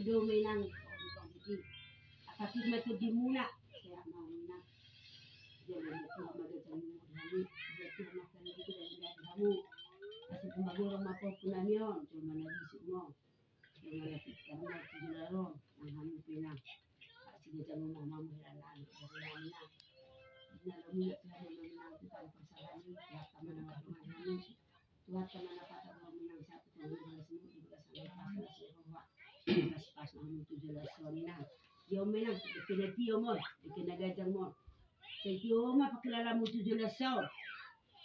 Mundo may nang pagdi. Kapatid mato di muna. Kaya mamuna. Diyan na ito magagang mo dami. Diyan ito makan dito dari kamu. Kasi kung magurang mapupunan yun, so manalisip mo. Yung malapit ka mo, tijularon, ang hanupin na. Sige dyan mo mamamuhilalaan. Dari namin na. Nalamulat na rin namin ang tutang pagsalamin. Kaya ka man ang matuman namin. Tuwat ka man napatawag mo ng sapi kung mga mo, ibagas ang ipas na si Roma. Pas-pas na mo tijulason na. Yung may nang, pinatiyo mo, ikinagajang mo. Sa iyo mo, pakilala mo tijulason.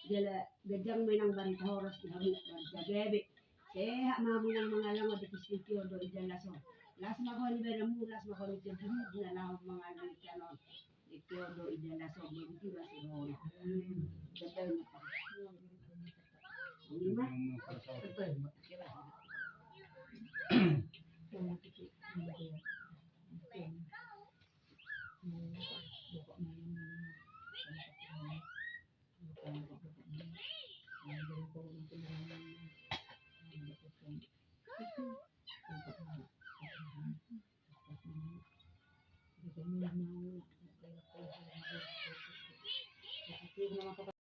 Dala gajang may nang barita oras di hamu barita gabi. Seha mamu nang mga lango di kisikyo do idalaso. Las makon beramu las makon itu na lang mga lanitanon. Ikyo do idalaso begitu lah semua. Betul na pa. Lima. Betul. Kira.